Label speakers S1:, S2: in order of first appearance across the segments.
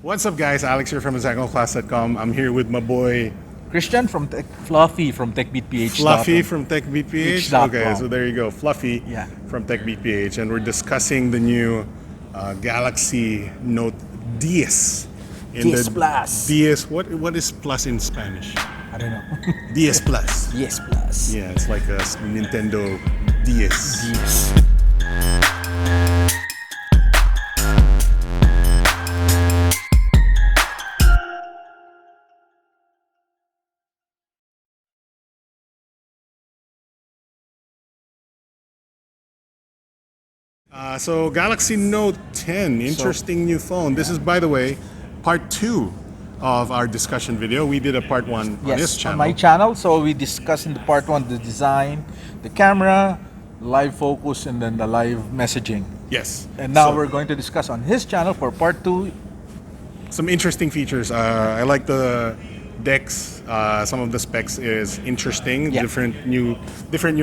S1: What's up, guys? Alex here from HexagonClass.com. I'm here with my boy
S2: Christian from Fluffy from TechBeatPH.
S1: Fluffy from TechBeatPH. Okay, so there you go, Fluffy
S2: Yeah.
S1: from TechBeatPH, and we're discussing the new Galaxy Note 10 in
S2: 10 Plus.
S1: 10. What is plus in Spanish?
S2: I don't know.
S1: 10 Plus.
S2: 10 Plus.
S1: Yeah, it's like a Nintendo 10.
S2: Yes.
S1: So Galaxy Note 10, interesting new phone. This is, by the way, part 2 of our discussion video. We did a part 1 on this
S2: Yes,
S1: channel.
S2: on my channel. So we discussed in the part 1 the design, the camera, live focus, and then the live messaging.
S1: Yes.
S2: And now
S1: So,
S2: we're going to discuss on his channel for part 2.
S1: some interesting features. I like the DeX. Some of the specs is interesting.
S2: Yeah.
S1: Different new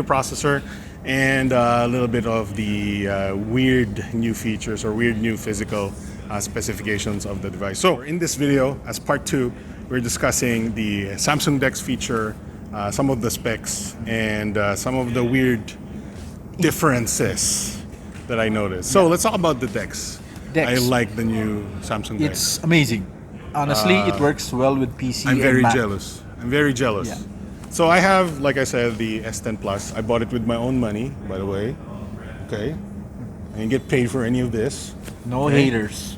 S1: processor, and a little bit of the weird new features or weird new physical specifications of the device. So in this video, as part 2, we're discussing the Samsung DeX feature, some of the specs, and some of the weird differences that I noticed. So let's talk about the DeX.
S2: DeX.
S1: I like the new Samsung DeX.
S2: It's amazing. Honestly, it works well with PC
S1: I'm
S2: and
S1: very
S2: Mac.
S1: jealous. I'm very jealous.
S2: Yeah.
S1: So I have, like I said, the S10 Plus. I bought it with my own money, by the way. Okay. I didn't get paid for any of this.
S2: No haters.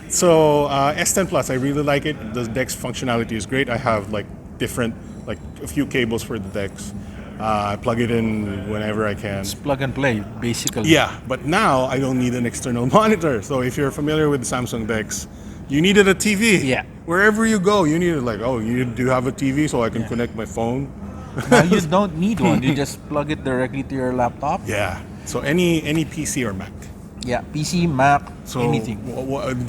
S1: So S10 Plus, I really like it. The DeX functionality is great. I have like a few cables for the DeX. I plug it in whenever I can.
S2: It's plug and play, basically.
S1: Yeah, but now I don't need an external monitor. So if you're familiar with the Samsung DeX, you needed a TV.
S2: Yeah.
S1: Wherever you go, you needed you do have a TV so I can connect my phone.
S2: Now you don't need one. You just plug it directly to your laptop.
S1: Yeah. So any PC or Mac.
S2: Yeah, PC, Mac,
S1: So
S2: anything.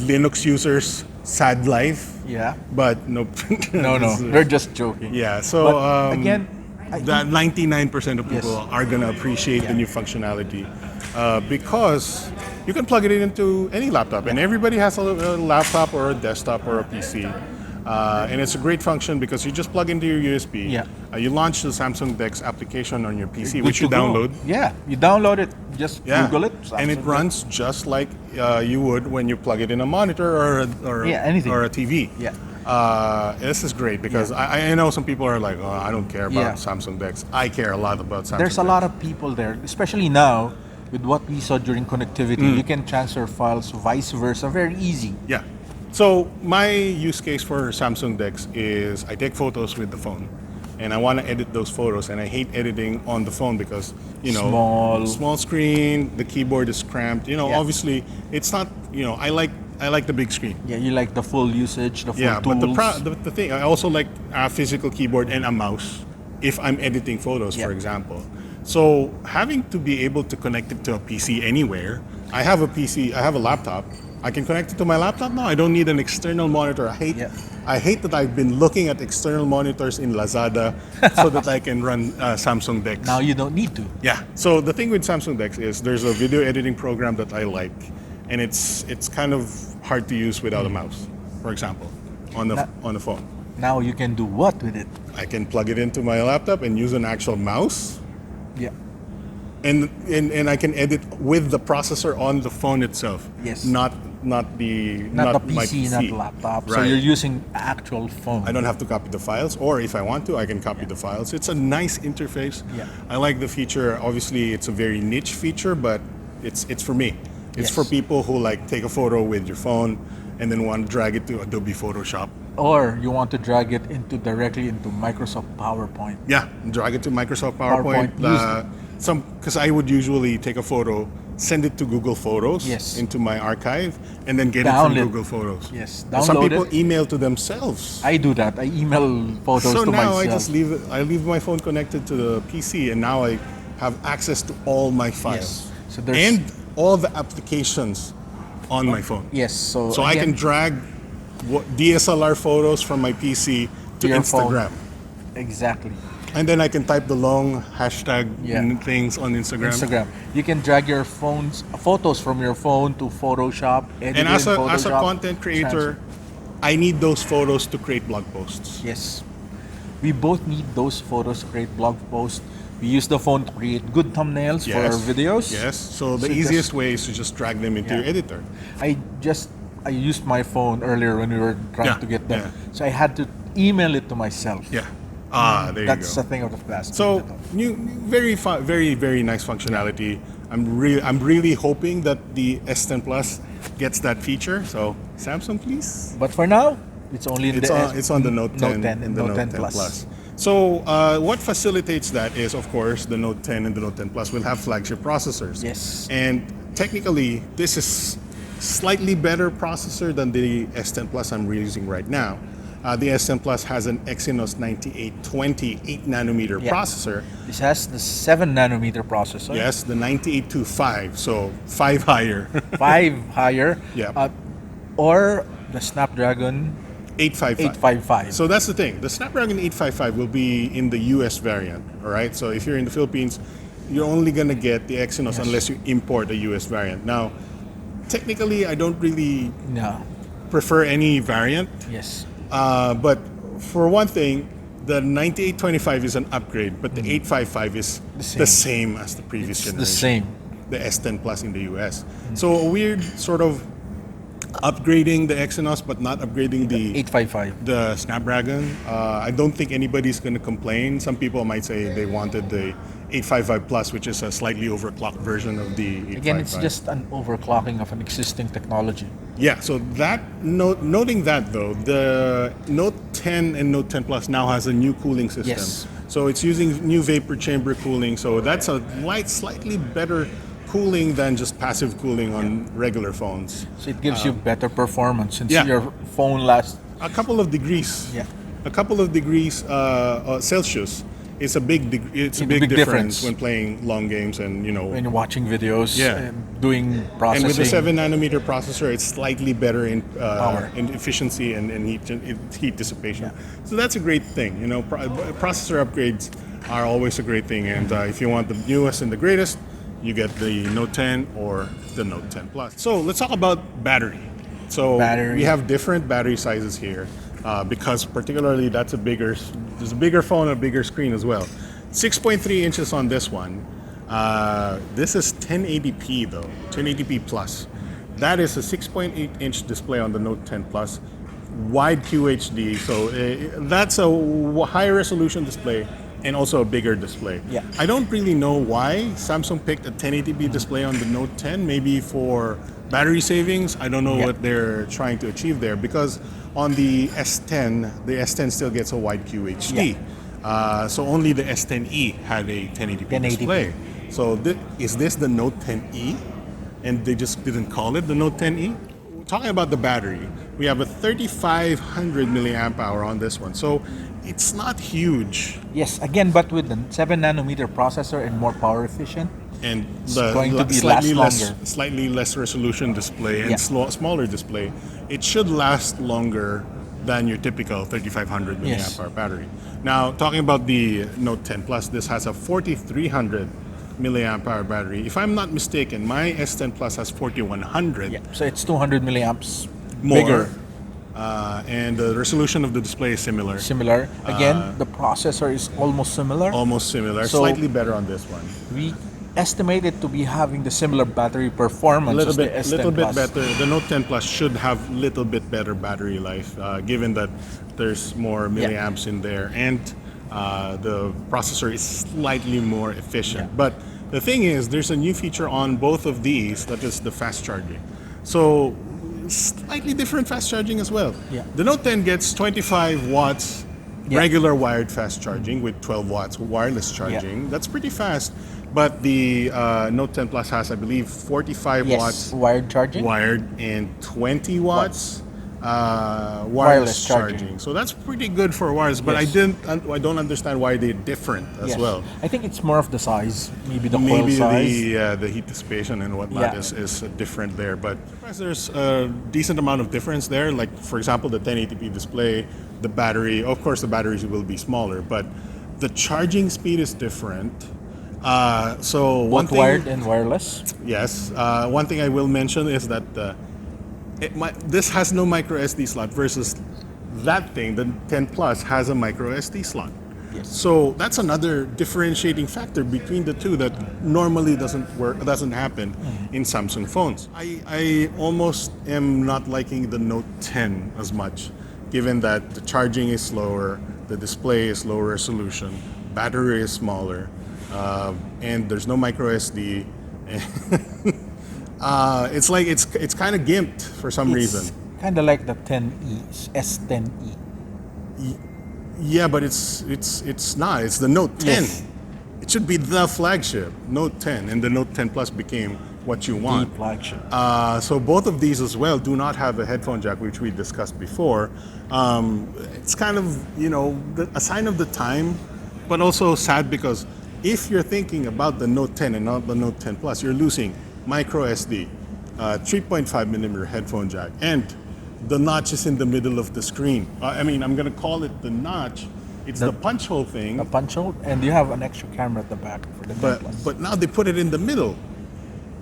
S1: Linux users, sad life.
S2: Yeah.
S1: But no.
S2: No, they're just joking.
S1: Yeah. So
S2: But again,
S1: that 99% of people
S2: Yes.
S1: are gonna appreciate the new functionality because you can plug it into any laptop, and everybody has a laptop or a desktop or a PC. And it's a great function because you just plug into your USB.
S2: Yeah.
S1: You launch the Samsung DeX application on your PC,
S2: good
S1: which you
S2: to go.
S1: download.
S2: Yeah, you download it. Just
S1: Yeah.
S2: Google it.
S1: And it
S2: Samsung
S1: runs just like you would when you plug it in a monitor or
S2: Yeah, anything.
S1: or a TV.
S2: Yeah.
S1: This is great because I know some people are like, oh, I don't care about
S2: Yeah.
S1: Samsung DeX. I care a lot about Samsung
S2: There's a
S1: DeX.
S2: lot of people there, especially now with what we saw during connectivity. You can transfer files vice versa very easy.
S1: Yeah. So my use case for Samsung DeX is I take photos with the phone, and I want to edit those photos, and I hate editing on the phone because small screen, the keyboard is cramped.
S2: Yeah.
S1: Obviously it's not. I like the big screen.
S2: Yeah, you like the full usage, the full
S1: Yeah,
S2: tools.
S1: but the thing, I also like a physical keyboard and a mouse if I'm editing photos,
S2: Yeah.
S1: for example. So having to be able to connect it to a PC anywhere, I have a PC, I have a laptop. I can connect it to my laptop now. I don't need an external monitor. I hate that I've been looking at external monitors in Lazada so that I can run Samsung DeX.
S2: Now you don't need to.
S1: Yeah. So the thing with Samsung DeX is there's a video editing program that I like, and it's kind of hard to use without a mouse, for example, on the phone.
S2: Now you can do what with it?
S1: I can plug it into my laptop and use an actual mouse,
S2: Yeah.
S1: and I can edit with the processor on the phone itself.
S2: Yes.
S1: Not
S2: Not the
S1: my
S2: PC, not the laptop. So
S1: Right.
S2: you're using actual phone.
S1: I don't have to copy the files, or if I want to, I can copy the files. It's a nice interface.
S2: Yeah.
S1: I like the feature. Obviously, it's a very niche feature, but it's for me. It's
S2: Yes.
S1: for people who like take a photo with your phone and then want to drag it to Adobe Photoshop.
S2: Or you want to drag it directly into Microsoft PowerPoint.
S1: Yeah, drag it to Microsoft PowerPoint.
S2: PowerPoint,
S1: Because I would usually take a photo, send it to Google Photos
S2: Yes.
S1: into my archive, and then get
S2: Download
S1: it
S2: it.
S1: from Google Photos.
S2: Yes,
S1: But some
S2: download
S1: people
S2: it.
S1: email to themselves.
S2: I do that. I email photos
S1: So
S2: to
S1: now
S2: myself.
S1: I just leave my phone connected to the PC, and now I have access to all my files
S2: Yes. So there's
S1: and all the applications on my phone.
S2: yes. So
S1: So I can
S2: again,
S1: drag DSLR photos from my PC to
S2: your phone.
S1: Instagram,
S2: exactly.
S1: and then I can type the long hashtag
S2: Yeah.
S1: things on Instagram.
S2: Instagram. You can drag your photos from your phone to Photoshop. Edit
S1: And
S2: in
S1: as a
S2: Photoshop,
S1: content creator, I need those photos to create blog posts.
S2: Yes. We both need those photos to create blog posts. We use the phone to create good thumbnails for our videos.
S1: Yes. So the
S2: So
S1: easiest
S2: just-
S1: way is to just drag them into
S2: Yeah.
S1: your editor.
S2: I used my phone earlier when we were trying
S1: Yeah,
S2: to get them.
S1: yeah.
S2: So I had to email it to myself.
S1: Yeah. There you
S2: That's
S1: go.
S2: a thing of the past.
S1: So very nice functionality. I'm really hoping that the S10 Plus gets that feature. So Samsung, please.
S2: But for now, it's only in
S1: It's on the Note 10,
S2: Note 10 and
S1: and the
S2: Note 10
S1: Plus. So what facilitates that is, of course, the Note 10 and the Note 10 Plus will have flagship processors.
S2: Yes.
S1: And technically, this is slightly better processor than the S10 Plus I'm using right now. The S10 Plus has an Exynos 9820 8nm
S2: Yeah.
S1: processor.
S2: This has the 7nm processor.
S1: Yes, the 9825, so 5 higher.
S2: 5 higher.
S1: Yeah.
S2: Or the Snapdragon
S1: 855.
S2: 855.
S1: So that's the thing. The Snapdragon 855 will be in the US variant, all right? So if you're in the Philippines, you're only going to get the Exynos
S2: Yes.
S1: unless you import a US variant. Now, technically, I don't really
S2: No.
S1: prefer any variant,
S2: Yes.
S1: but for one thing, the 9825 is an upgrade, but the 855 is
S2: The
S1: the same as the previous
S2: It's
S1: generation.
S2: the same.
S1: The S10 Plus in the US. So a weird sort of upgrading the Exynos, but not upgrading the
S2: 855.
S1: Snapdragon. I don't think anybody's going to complain. Some people might say they wanted the 855 Plus, which is a slightly overclocked version of the 855.
S2: Again, it's just an overclocking of an existing technology.
S1: Yeah, so that noting that though, the Note 10 and Note 10 Plus now has a new cooling system.
S2: Yes.
S1: So it's using new vapor chamber cooling. So that's a slightly better cooling than just passive cooling on regular phones.
S2: So it gives you better performance since
S1: yeah.
S2: your phone lasts.
S1: A couple of degrees.
S2: Yeah.
S1: A couple of degrees Celsius. It's a big
S2: big
S1: difference
S2: difference.
S1: when playing long games and
S2: When you're watching videos
S1: Yeah.
S2: and doing
S1: and
S2: processing.
S1: with the 7nm processor, it's slightly better in
S2: Power.
S1: in efficiency and heat dissipation. So that's a great thing. You know, processor upgrades are always a great thing. And if you want the newest and the greatest, you get the Note 10 or the Note 10 Plus. So let's talk about battery. So
S2: Battery.
S1: we have different battery sizes here because particularly there's a bigger phone, a bigger screen as well. 6.3 inches on this one. This is 1080p though, 1080p plus. That is a 6.8 inch display on the Note 10 Plus, wide QHD. So that's a higher resolution display and also a bigger display.
S2: Yeah.
S1: I don't really know why Samsung picked a 1080p display on the Note 10. Maybe for battery savings. I don't know
S2: Yeah.
S1: what they're trying to achieve there because on the S10 still gets a wide QHD. So only the S10e had a 1080p
S2: 1080p.
S1: display. So is this the Note 10e? And they just didn't call it the Note 10e? Talking about the battery, we have a 3500 milliamp hour on this one. So it's not huge.
S2: Yes, again, but with the 7nm processor and more power efficient.
S1: And
S2: It's going to be last
S1: slightly less resolution display and
S2: Yeah.
S1: smaller display, it should last longer than your typical 3500 milliamp
S2: Yes.
S1: hour battery. Now, talking about the Note 10 Plus, this has a 4300 milliamp hour battery. If I'm not mistaken, my S10 Plus has 4100.
S2: Yeah. So it's 200 milliamps
S1: More.
S2: bigger.
S1: And the resolution of the display is similar.
S2: Similar. Again, the processor is almost similar.
S1: Almost similar.
S2: So-
S1: Slightly better on this one.
S2: We estimate it to be having the similar battery performance as the S10
S1: little bit
S2: Plus.
S1: better. The Note 10 Plus should have little bit better battery life, given that there's more milliamps in there, and the processor is slightly more efficient.
S2: Yeah.
S1: But the thing is, there's a new feature on both of these, that is the fast charging. So slightly different fast charging as well.
S2: Yeah.
S1: The Note 10 gets 25 watts
S2: Yeah.
S1: regular wired fast charging with 12 watts wireless charging. That's pretty fast. But the Note 10 Plus has, I believe, 45
S2: Yes,
S1: watts
S2: wired charging.
S1: wired and 20 watts wireless charging.
S2: charging.
S1: So that's pretty good for wireless. But
S2: Yes.
S1: I don't understand why they're different as
S2: Yes.
S1: well.
S2: I think it's more of the size, maybe the coil
S1: Maybe
S2: size.
S1: the heat dissipation and whatnot
S2: Yeah.
S1: is different there. But there's a decent amount of difference there. Like, for example, the 1080p display, the battery, of course, the batteries will be smaller, but the charging speed is different. So one
S2: Both
S1: thing,
S2: wired and wireless.
S1: yes, one thing I will mention is that this has no micro SD slot versus that thing, the 10 Plus, has a micro SD slot.
S2: Yes.
S1: So that's another differentiating factor between the two that normally doesn't happen in Samsung phones. I almost am not liking the Note 10 as much, given that the charging is slower, the display is lower resolution, battery is smaller, and there's no micro SD. It's like it's kind of gimped for some reason.
S2: Kind of like the 10e, S10e.
S1: Yeah, but it's not. It's the Note 10.
S2: Yes.
S1: It should be the flagship, Note 10, and the Note 10 Plus became what you want.
S2: The flagship.
S1: So both of these as well do not have a headphone jack, which we discussed before. It's kind of, a sign of the time, but also sad because if you're thinking about the Note 10 and not the Note 10 Plus, you're losing micro SD, 3.5 millimeter headphone jack, and the notch is in the middle of the screen. I'm going to call it the notch. It's the punch hole thing.
S2: A punch hole, and you have an extra camera at the back for the 10 Plus.
S1: But now they put it in the middle.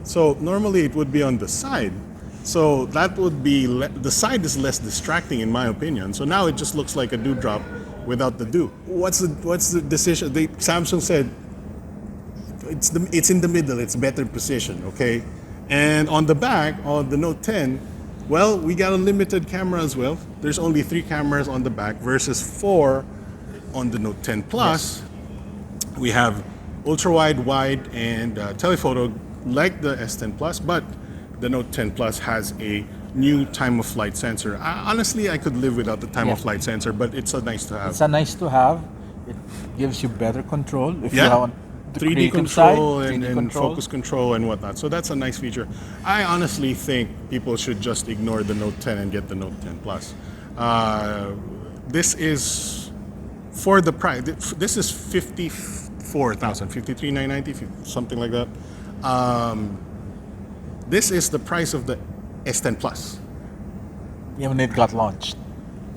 S1: So normally it would be on the side. So that would be, the side is less distracting in my opinion. So now it just looks like a dewdrop without the dew. What's the decision? Samsung said it's in the middle, it's better position, okay? And on the back, on the Note 10, well, we got a limited camera as well. There's only 3 cameras on the back versus 4 on the Note 10 Plus. Yes. We have ultra-wide, wide, and telephoto like the S10 Plus, but the Note 10 Plus has a new time-of-flight sensor. Honestly, I could live without the time-of-flight sensor, but it's a nice to have.
S2: It's a nice to have. It gives you better control if you want the
S1: 3D
S2: creative
S1: control
S2: side, 3D
S1: and focus control and whatnot. So that's a nice feature. I honestly think people should just ignore the Note 10 and get the Note 10 Plus. This is for the price. This is 54,000, 53,990, something like that. This is the price of the S10 Plus.
S2: Yeah, when it got launched.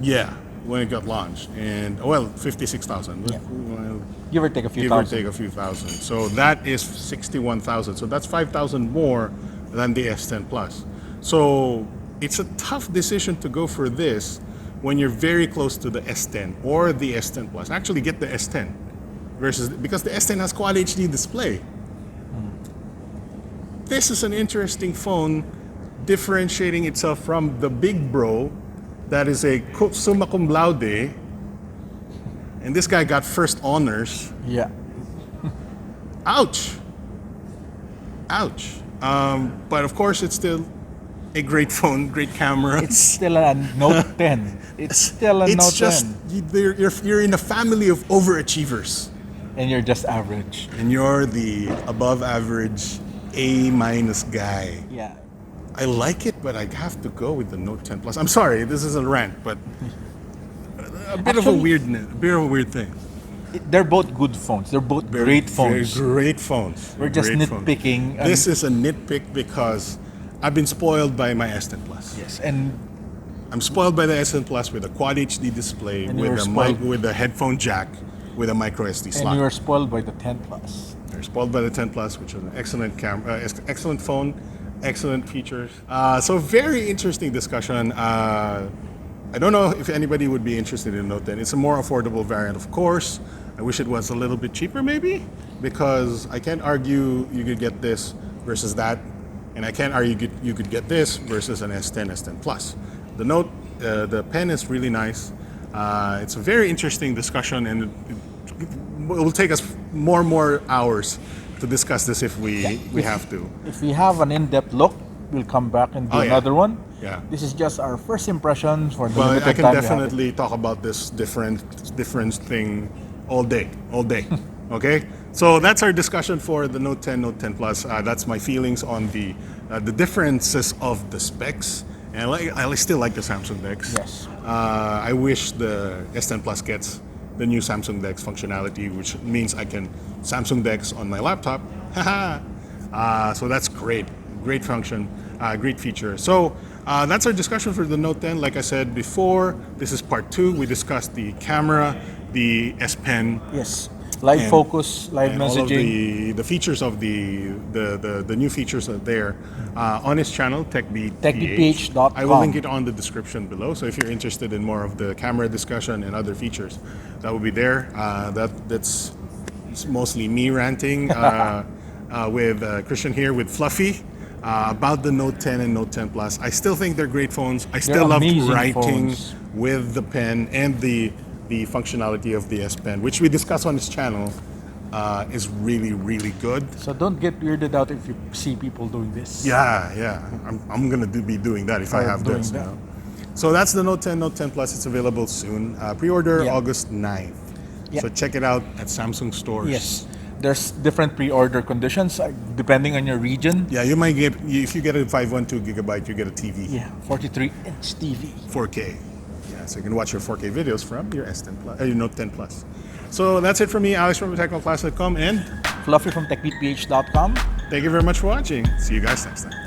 S1: Yeah, when it got launched, and 56,000.
S2: Yeah.
S1: Well,
S2: Give or take a few
S1: give
S2: thousand.
S1: or take a few thousand. So that is 61,000. So that's 5,000 more than the S10 Plus. So it's a tough decision to go for this when you're very close to the S10 or the S10 Plus. Actually, get the S10 because the S10 has Quad HD display. This is an interesting phone, differentiating itself from the big bro that is a summa cum laude. And this guy got first honors.
S2: Yeah.
S1: Ouch. Ouch. But of course, it's still a great phone, great camera.
S2: It's still a Note 10. It's still a Note 10.
S1: It's just, you're in a family of overachievers.
S2: And you're just average.
S1: And you're the above average A- guy.
S2: Yeah.
S1: I like it, but I have to go with the Note 10 Plus. I'm sorry, this is a rant, but a bit of a weird thing.
S2: They're both good phones. They're both great phones.
S1: Very great phones.
S2: We're just
S1: Great phones.
S2: nitpicking.
S1: This is a nitpick because I've been spoiled by my S10 Plus.
S2: Yes, and
S1: I'm spoiled by the S10 Plus with a Quad HD display,
S2: And
S1: with
S2: you're
S1: a
S2: spoiled-
S1: with a headphone jack, with a micro SD slot.
S2: you are spoiled by the 10 Plus.
S1: They're spoiled by the 10 Plus, which is an excellent camera, excellent phone, excellent features. So very interesting discussion. I don't know if anybody would be interested in Note 10. It's a more affordable variant, of course. I wish it was a little bit cheaper, maybe, because I can't argue you could get this versus that, and I can't argue you could get this versus an S10, S10 Plus. The Note, the pen is really nice. It's a very interesting discussion, and it will take us more hours to discuss this if we have to.
S2: If we have an in-depth look, we'll come back and do another one.
S1: Yeah.
S2: This is just our first impressions for the
S1: Well,
S2: limited
S1: I can
S2: time we have it.
S1: definitely talk about this difference thing all day. Okay, so that's our discussion for the Note 10, Note 10 Plus. That's my feelings on the differences of the specs, and I still like the Samsung DeX.
S2: Yes.
S1: I wish the S10 Plus gets the new Samsung DeX functionality, which means I can Samsung DeX on my laptop. So that's great function, great feature. So that's our discussion for the Note 10. Like I said before, this is part 2. We discussed the camera, the S Pen,
S2: Yes. Live
S1: And-
S2: focus, live
S1: and all of
S2: messaging.
S1: the features of the new features are there on his channel, TechBeat
S2: TechBeatPH.com.
S1: I will link it on the description below. So if you're interested in more of the camera discussion and other features, that will be there. That's mostly me ranting with Christian here with Fluffy about the Note 10 and Note 10 Plus. I still think they're great phones. I still love
S2: amazing
S1: writing
S2: phones.
S1: with the pen and the functionality of the S Pen, which we discuss on this channel, is really, really good.
S2: So don't get weirded out if you see people doing this.
S1: Yeah. I'm gonna be doing that if I have
S2: doing
S1: this.
S2: that.
S1: You know? So that's the Note 10, Note 10 Plus. It's available soon. Pre-order
S2: Yeah.
S1: August 9th.
S2: Yeah.
S1: So check it out at Samsung stores.
S2: Yes. There's different pre-order conditions depending on your region.
S1: Yeah, you might get, if you get a 512 gigabyte, you get a TV,
S2: Yeah, 43-inch TV.
S1: 4K. Yeah, so you can watch your 4K videos from your S10 Plus, your Note 10 Plus. So that's it for me, Alex from TechnoClass.com, and
S2: Fluffy from TechBeatPH.com.
S1: thank you very much for watching. See you guys next time.